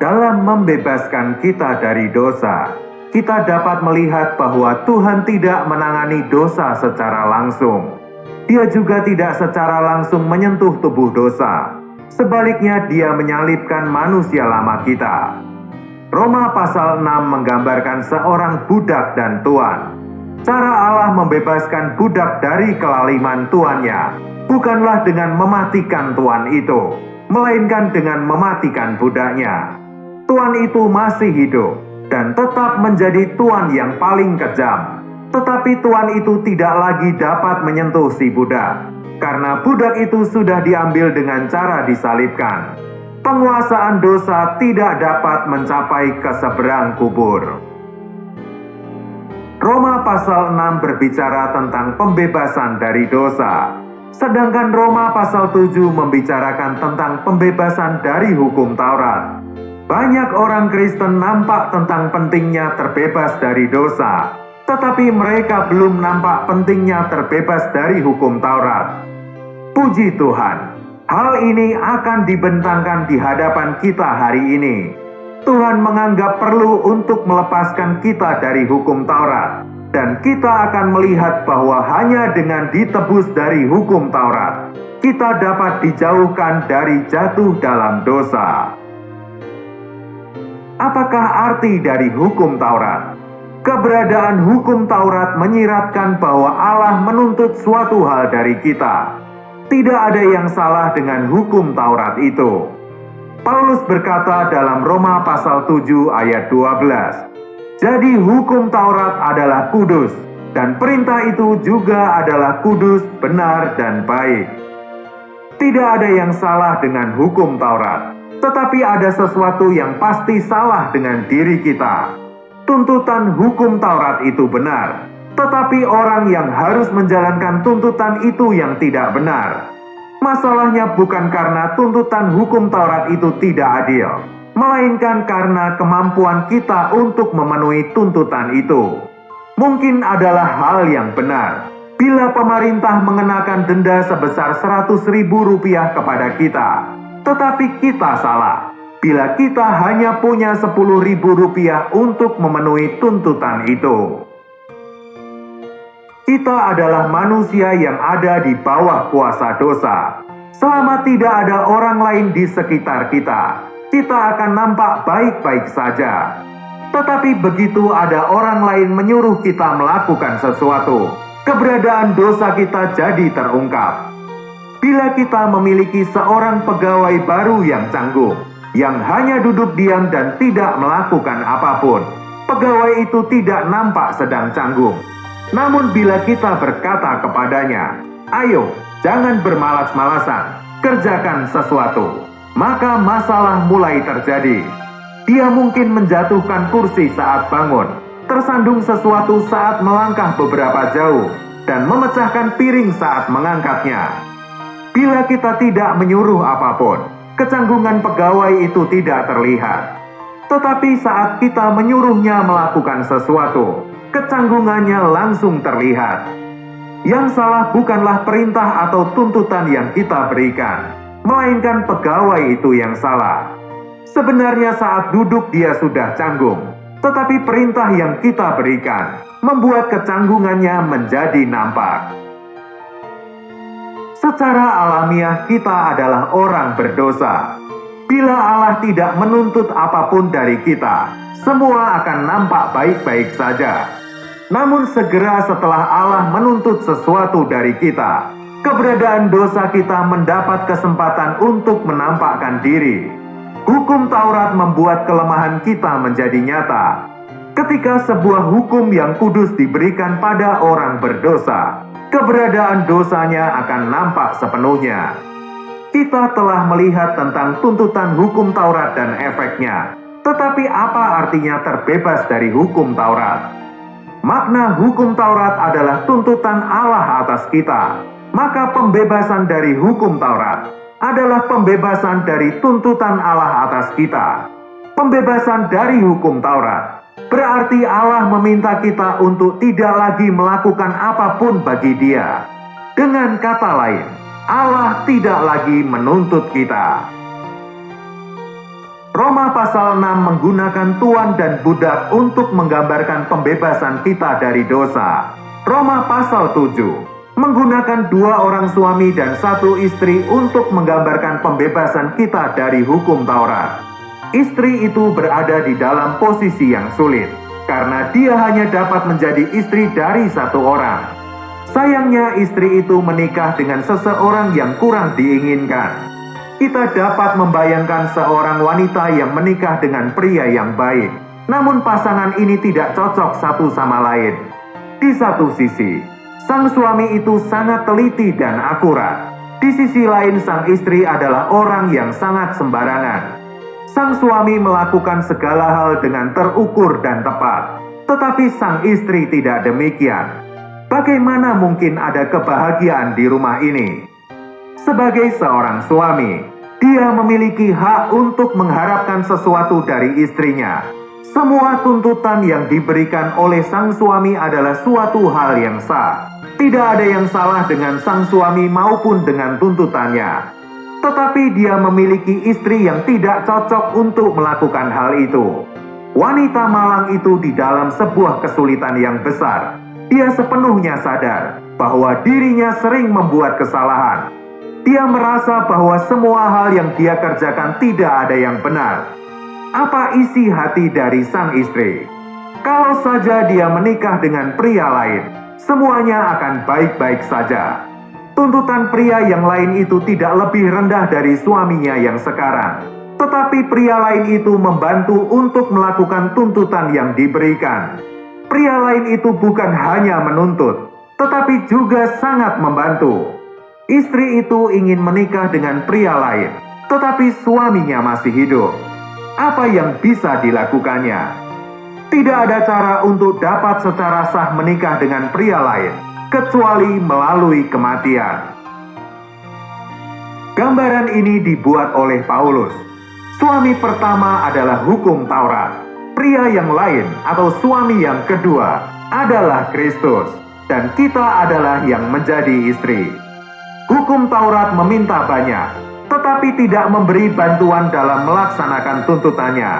Dalam membebaskan kita dari dosa, kita dapat melihat bahwa Tuhan tidak menangani dosa secara langsung. Dia juga tidak secara langsung menyentuh tubuh dosa. Sebaliknya, Dia menyalibkan manusia lama kita. Roma pasal 6 menggambarkan seorang budak dan tuan. Cara Allah membebaskan budak dari kelaliman tuannya bukanlah dengan mematikan tuan itu, melainkan dengan mematikan budaknya. Tuan itu masih hidup dan tetap menjadi tuan yang paling kejam. Tetapi tuan itu tidak lagi dapat menyentuh si budak, karena budak itu sudah diambil dengan cara disalibkan. Penguasaan dosa tidak dapat mencapai ke seberang kubur. Roma pasal 6 berbicara tentang pembebasan dari dosa, sedangkan Roma pasal 7 membicarakan tentang pembebasan dari hukum Taurat. Banyak orang Kristen nampak tentang pentingnya terbebas dari dosa, tetapi mereka belum nampak pentingnya terbebas dari hukum Taurat. Puji Tuhan, hal ini akan dibentangkan di hadapan kita hari ini. Tuhan menganggap perlu untuk melepaskan kita dari hukum Taurat, dan kita akan melihat bahwa hanya dengan ditebus dari hukum Taurat, kita dapat dijauhkan dari jatuh dalam dosa. Apakah arti dari hukum Taurat? Keberadaan hukum Taurat menyiratkan bahwa Allah menuntut suatu hal dari kita. Tidak ada yang salah dengan hukum Taurat itu. Paulus berkata dalam Roma pasal 7 ayat 12, "Jadi hukum Taurat adalah kudus, dan perintah itu juga adalah kudus, benar, dan baik." Tidak ada yang salah dengan hukum Taurat, tetapi ada sesuatu yang pasti salah dengan diri kita. Tuntutan hukum Taurat itu benar, tetapi orang yang harus menjalankan tuntutan itu yang tidak benar. Masalahnya bukan karena tuntutan hukum Taurat itu tidak adil, melainkan karena kemampuan kita untuk memenuhi tuntutan itu. Mungkin adalah hal yang benar bila pemerintah mengenakan denda sebesar Rp100.000 kepada kita, tetapi kita salah bila kita hanya punya Rp10.000 untuk memenuhi tuntutan itu. Kita adalah manusia yang ada di bawah kuasa dosa. Selama tidak ada orang lain di sekitar kita, kita akan nampak baik-baik saja. Tetapi begitu ada orang lain menyuruh kita melakukan sesuatu, keberadaan dosa kita jadi terungkap. Bila kita memiliki seorang pegawai baru yang canggung, yang hanya duduk diam dan tidak melakukan apapun, pegawai itu tidak nampak sedang canggung. Namun bila kita berkata kepadanya, "Ayo, jangan bermalas-malasan, kerjakan sesuatu," maka masalah mulai terjadi. Dia mungkin menjatuhkan kursi saat bangun, tersandung sesuatu saat melangkah beberapa jauh, dan memecahkan piring saat mengangkatnya. Bila kita tidak menyuruh apapun, kecanggungan pegawai itu tidak terlihat. Tetapi saat kita menyuruhnya melakukan sesuatu, kecanggungannya langsung terlihat. Yang salah bukanlah perintah atau tuntutan yang kita berikan, melainkan pegawai itu yang salah. Sebenarnya saat duduk dia sudah canggung, tetapi perintah yang kita berikan membuat kecanggungannya menjadi nampak. Secara alamiah kita adalah orang berdosa. Bila Allah tidak menuntut apapun dari kita, semua akan nampak baik-baik saja. Namun segera setelah Allah menuntut sesuatu dari kita, keberadaan dosa kita mendapat kesempatan untuk menampakkan diri. Hukum Taurat membuat kelemahan kita menjadi nyata. Ketika sebuah hukum yang kudus diberikan pada orang berdosa, keberadaan dosanya akan nampak sepenuhnya. Kita telah melihat tentang tuntutan hukum Taurat dan efeknya. Tetapi apa artinya terbebas dari hukum Taurat? Makna hukum Taurat adalah tuntutan Allah atas kita. Maka pembebasan dari hukum Taurat adalah pembebasan dari tuntutan Allah atas kita. Pembebasan dari hukum Taurat berarti Allah meminta kita untuk tidak lagi melakukan apapun bagi Dia. Dengan kata lain, Allah tidak lagi menuntut kita. Roma pasal 6 menggunakan tuan dan budak untuk menggambarkan pembebasan kita dari dosa. Roma pasal 7 menggunakan 2 orang suami dan 1 istri untuk menggambarkan pembebasan kita dari hukum Taurat. Istri itu berada di dalam posisi yang sulit, karena dia hanya dapat menjadi istri dari 1 orang. Sayangnya istri itu menikah dengan seseorang yang kurang diinginkan. Kita dapat membayangkan seorang wanita yang menikah dengan pria yang baik, namun pasangan ini tidak cocok satu sama lain. Di satu sisi, sang suami itu sangat teliti dan akurat. Di sisi lain, sang istri adalah orang yang sangat sembarangan. Sang suami melakukan segala hal dengan terukur dan tepat, tetapi sang istri tidak demikian. Bagaimana mungkin ada kebahagiaan di rumah ini? Sebagai seorang suami, dia memiliki hak untuk mengharapkan sesuatu dari istrinya. Semua tuntutan yang diberikan oleh sang suami adalah suatu hal yang sah. Tidak ada yang salah dengan sang suami maupun dengan tuntutannya. Tetapi dia memiliki istri yang tidak cocok untuk melakukan hal itu. Wanita malang itu di dalam sebuah kesulitan yang besar. Dia sepenuhnya sadar bahwa dirinya sering membuat kesalahan. Dia merasa bahwa semua hal yang dia kerjakan tidak ada yang benar. Apa isi hati dari sang istri? Kalau saja dia menikah dengan pria lain, semuanya akan baik-baik saja. Tuntutan pria yang lain itu tidak lebih rendah dari suaminya yang sekarang. Tetapi pria lain itu membantu untuk melakukan tuntutan yang diberikan. Pria lain itu bukan hanya menuntut, tetapi juga sangat membantu. Istri itu ingin menikah dengan pria lain, tetapi suaminya masih hidup. Apa yang bisa dilakukannya? Tidak ada cara untuk dapat secara sah menikah dengan pria lain, kecuali melalui kematian. Gambaran ini dibuat oleh Paulus. Suami pertama adalah hukum Taurat. Pria yang lain atau suami yang kedua adalah Kristus, dan kita adalah yang menjadi istri. Hukum Taurat meminta banyak, tetapi tidak memberi bantuan dalam melaksanakan tuntutannya.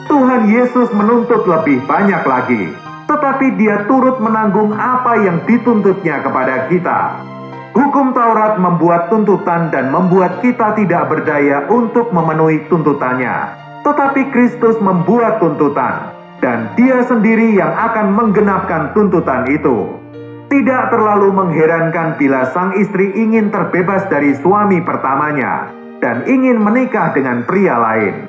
Tuhan Yesus menuntut lebih banyak lagi, tetapi Dia turut menanggung apa yang dituntutnya kepada kita. Hukum Taurat membuat tuntutan dan membuat kita tidak berdaya untuk memenuhi tuntutannya. Tetapi Kristus membuat tuntutan, dan Dia sendiri yang akan menggenapkan tuntutan itu. Tidak terlalu mengherankan bila sang istri ingin terbebas dari suami pertamanya dan ingin menikah dengan pria lain.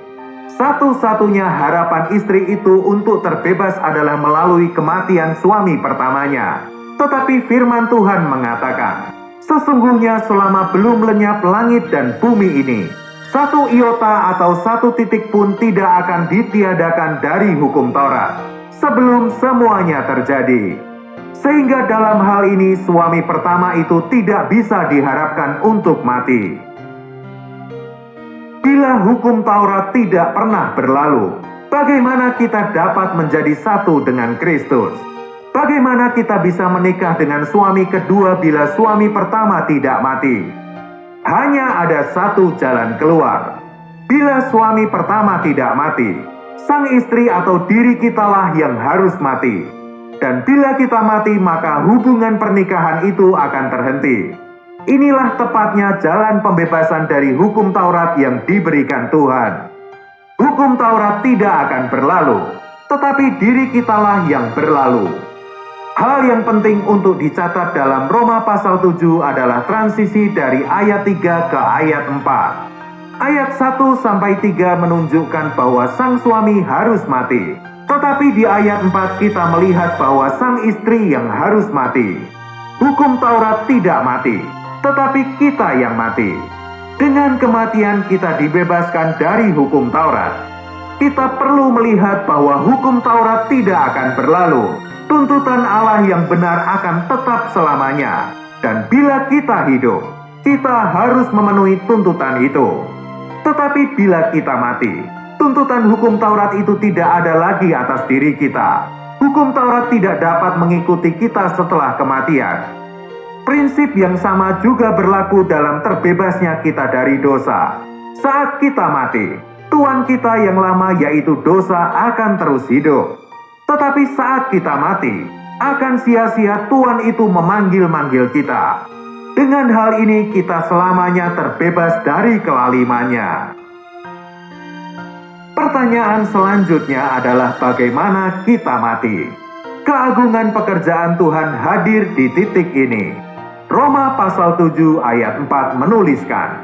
Satu-satunya harapan istri itu untuk terbebas adalah melalui kematian suami pertamanya. Tetapi firman Tuhan mengatakan, sesungguhnya selama belum lenyap langit dan bumi ini, 1 iota atau 1 titik pun tidak akan ditiadakan dari hukum Taurat sebelum semuanya terjadi. Sehingga dalam hal ini suami pertama itu tidak bisa diharapkan untuk mati. Bila hukum Taurat tidak pernah berlalu, bagaimana kita dapat menjadi satu dengan Kristus? Bagaimana kita bisa menikah dengan suami kedua bila suami pertama tidak mati? Hanya ada satu jalan keluar. Bila suami pertama tidak mati, sang istri atau diri kitalah yang harus mati. Dan bila kita mati, maka hubungan pernikahan itu akan terhenti. Inilah tepatnya jalan pembebasan dari hukum Taurat yang diberikan Tuhan. Hukum Taurat tidak akan berlalu, tetapi diri kitalah yang berlalu. Hal yang penting untuk dicatat dalam Roma pasal 7 adalah transisi dari ayat 3 ke ayat 4. Ayat 1 sampai 3 menunjukkan bahwa sang suami harus mati. Tetapi di ayat 4 kita melihat bahwa sang istri yang harus mati. Hukum Taurat tidak mati, tetapi kita yang mati. Dengan kematian kita dibebaskan dari hukum Taurat. Kita perlu melihat bahwa hukum Taurat tidak akan berlalu. Tuntutan Allah yang benar akan tetap selamanya. Dan bila kita hidup, kita harus memenuhi tuntutan itu. Tetapi bila kita mati, tuntutan hukum Taurat itu tidak ada lagi atas diri kita. Hukum Taurat tidak dapat mengikuti kita setelah kematian. Prinsip yang sama juga berlaku dalam terbebasnya kita dari dosa. Saat kita mati, Tuan kita yang lama yaitu dosa akan terus hidup. Tetapi saat kita mati, akan sia-sia Tuhan itu memanggil-manggil kita. Dengan hal ini kita selamanya terbebas dari kelalimannya. Pertanyaan selanjutnya adalah bagaimana kita mati? Keagungan pekerjaan Tuhan hadir di titik ini. Roma pasal 7 ayat 4 menuliskan,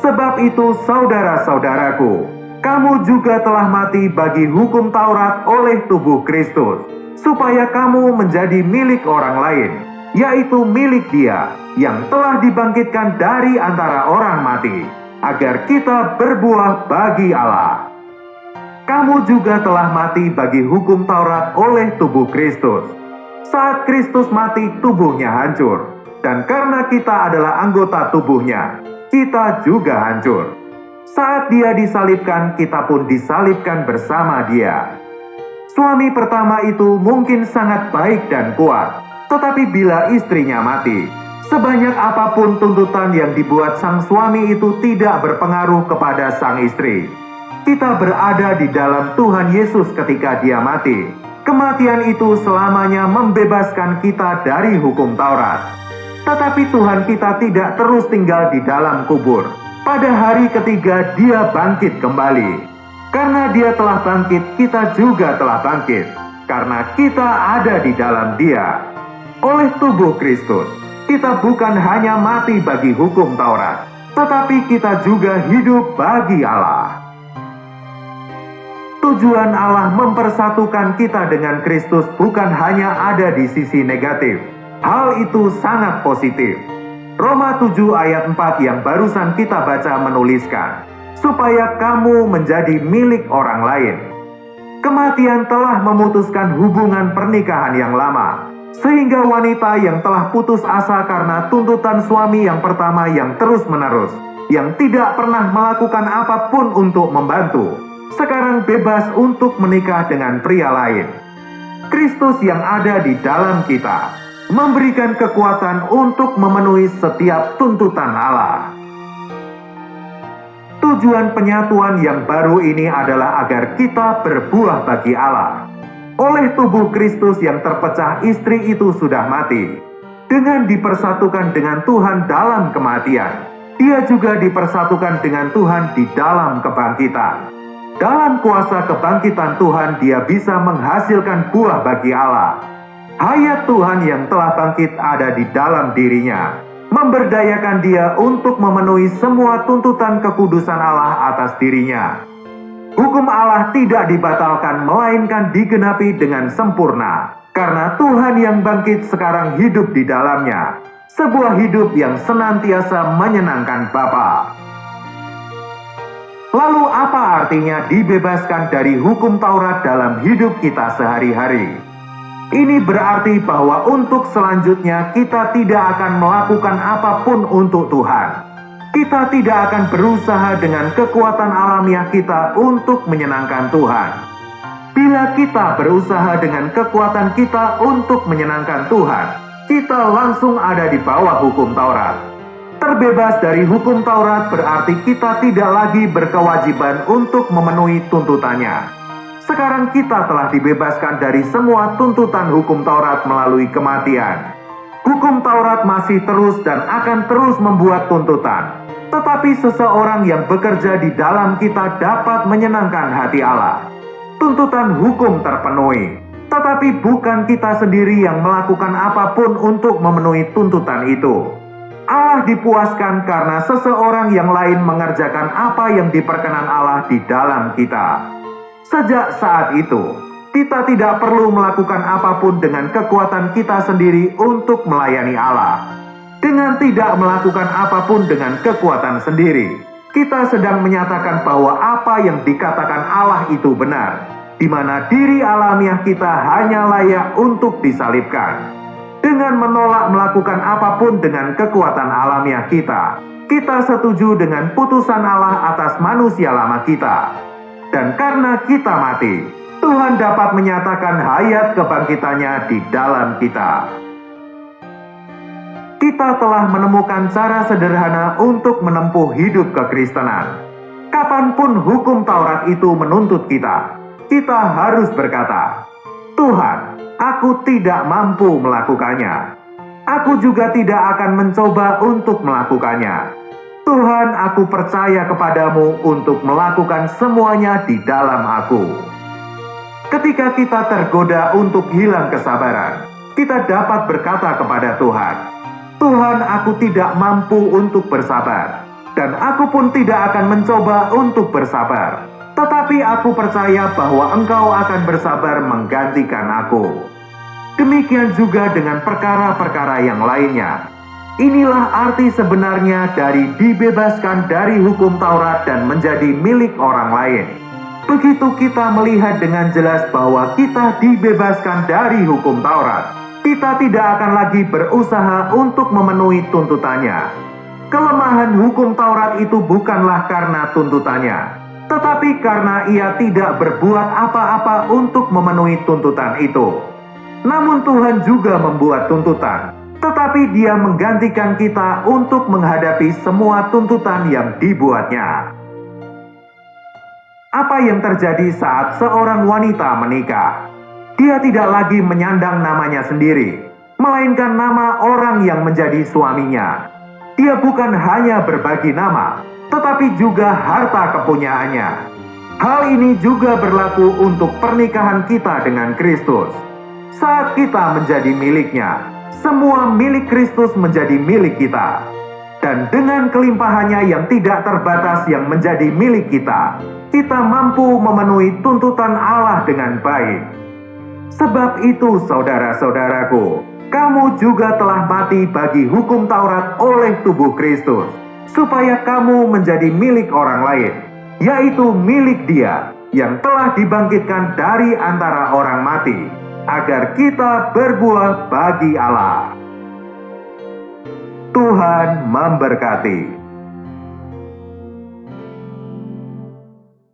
"Sebab itu saudara-saudaraku, kamu juga telah mati bagi hukum Taurat oleh tubuh Kristus, supaya kamu menjadi milik orang lain, yaitu milik Dia yang telah dibangkitkan dari antara orang mati, agar kita berbuah bagi Allah." Kamu juga telah mati bagi hukum Taurat oleh tubuh Kristus. Saat Kristus mati, tubuhnya hancur, dan karena kita adalah anggota tubuhnya, kita juga hancur. Saat Dia disalibkan, kita pun disalibkan bersama Dia. Suami pertama itu mungkin sangat baik dan kuat, tetapi bila istrinya mati, sebanyak apapun tuntutan yang dibuat sang suami itu tidak berpengaruh kepada sang istri. Kita berada di dalam Tuhan Yesus ketika Dia mati. Kematian itu selamanya membebaskan kita dari hukum Taurat. Tetapi Tuhan kita tidak terus tinggal di dalam kubur. Pada hari ketiga Dia bangkit kembali. Karena Dia telah bangkit, kita juga telah bangkit. Karena kita ada di dalam Dia. Oleh tubuh Kristus, kita bukan hanya mati bagi hukum Taurat, tetapi kita juga hidup bagi Allah. Tujuan Allah mempersatukan kita dengan Kristus bukan hanya ada di sisi negatif. Hal itu sangat positif. Roma 7 ayat 4 yang barusan kita baca menuliskan, supaya kamu menjadi milik orang lain. Kematian telah memutuskan hubungan pernikahan yang lama, sehingga wanita yang telah putus asa karena tuntutan suami yang pertama yang terus-menerus, yang tidak pernah melakukan apapun untuk membantu, sekarang bebas untuk menikah dengan pria lain. Kristus yang ada di dalam kita memberikan kekuatan untuk memenuhi setiap tuntutan Allah. Tujuan penyatuan yang baru ini adalah agar kita berbuah bagi Allah. Oleh tubuh Kristus yang terpecah, istri itu sudah mati. Dengan dipersatukan dengan Tuhan dalam kematian, Dia juga dipersatukan dengan Tuhan di dalam kebangkitan. Dalam kuasa kebangkitan Tuhan, Dia bisa menghasilkan buah bagi Allah. Hayat Tuhan yang telah bangkit ada di dalam dirinya, memberdayakan Dia untuk memenuhi semua tuntutan kekudusan Allah atas dirinya. Hukum Allah tidak dibatalkan, melainkan digenapi dengan sempurna, karena Tuhan yang bangkit sekarang hidup di dalamnya, sebuah hidup yang senantiasa menyenangkan Bapa. Lalu apa artinya dibebaskan dari hukum Taurat dalam hidup kita sehari-hari? Ini berarti bahwa untuk selanjutnya kita tidak akan melakukan apapun untuk Tuhan. Kita tidak akan berusaha dengan kekuatan alamiah kita untuk menyenangkan Tuhan. Bila kita berusaha dengan kekuatan kita untuk menyenangkan Tuhan, kita langsung ada di bawah hukum Taurat. Terbebas dari hukum Taurat berarti kita tidak lagi berkewajiban untuk memenuhi tuntutannya. Sekarang kita telah dibebaskan dari semua tuntutan hukum Taurat melalui kematian. Hukum Taurat masih terus dan akan terus membuat tuntutan. Tetapi seseorang yang bekerja di dalam kita dapat menyenangkan hati Allah. Tuntutan hukum terpenuhi, tetapi bukan kita sendiri yang melakukan apapun untuk memenuhi tuntutan itu. Allah dipuaskan karena seseorang yang lain mengerjakan apa yang diperkenan Allah di dalam kita. Sejak saat itu, kita tidak perlu melakukan apapun dengan kekuatan kita sendiri untuk melayani Allah. Dengan tidak melakukan apapun dengan kekuatan sendiri, kita sedang menyatakan bahwa apa yang dikatakan Allah itu benar, di mana diri alamiah kita hanya layak untuk disalibkan. Dengan menolak melakukan apapun dengan kekuatan alamiah kita, kita setuju dengan putusan Allah atas manusia lama kita. Dan karena kita mati, Tuhan dapat menyatakan hayat kebangkitannya di dalam kita. Kita telah menemukan cara sederhana untuk menempuh hidup kekristenan. Kapanpun hukum Taurat itu menuntut kita, kita harus berkata, "Tuhan, aku tidak mampu melakukannya. Aku juga tidak akan mencoba untuk melakukannya. Tuhan, aku percaya kepadamu untuk melakukan semuanya di dalam aku." Ketika kita tergoda untuk hilang kesabaran, kita dapat berkata kepada Tuhan, "Tuhan, aku tidak mampu untuk bersabar, dan aku pun tidak akan mencoba untuk bersabar. Tetapi aku percaya bahwa Engkau akan bersabar menggantikan aku." Demikian juga dengan perkara-perkara yang lainnya. Inilah arti sebenarnya dari dibebaskan dari hukum Taurat dan menjadi milik orang lain. Begitu kita melihat dengan jelas bahwa kita dibebaskan dari hukum Taurat, kita tidak akan lagi berusaha untuk memenuhi tuntutannya. Kelemahan hukum Taurat itu bukanlah karena tuntutannya, tetapi karena ia tidak berbuat apa-apa untuk memenuhi tuntutan itu. Namun Tuhan juga membuat tuntutan, tetapi Dia menggantikan kita untuk menghadapi semua tuntutan yang dibuatnya. Apa yang terjadi saat seorang wanita menikah? Dia tidak lagi menyandang namanya sendiri, melainkan nama orang yang menjadi suaminya. Dia bukan hanya berbagi nama, tetapi juga harta kepunyaannya. Hal ini juga berlaku untuk pernikahan kita dengan Kristus. Saat kita menjadi miliknya, semua milik Kristus menjadi milik kita. Dan dengan kelimpahannya yang tidak terbatas yang menjadi milik kita, kita mampu memenuhi tuntutan Allah dengan baik. Sebab itu, saudara-saudaraku, kamu juga telah mati bagi hukum Taurat oleh tubuh Kristus, supaya kamu menjadi milik orang lain, yaitu milik Dia yang telah dibangkitkan dari antara orang mati, agar kita berbuah bagi Allah. Tuhan memberkati.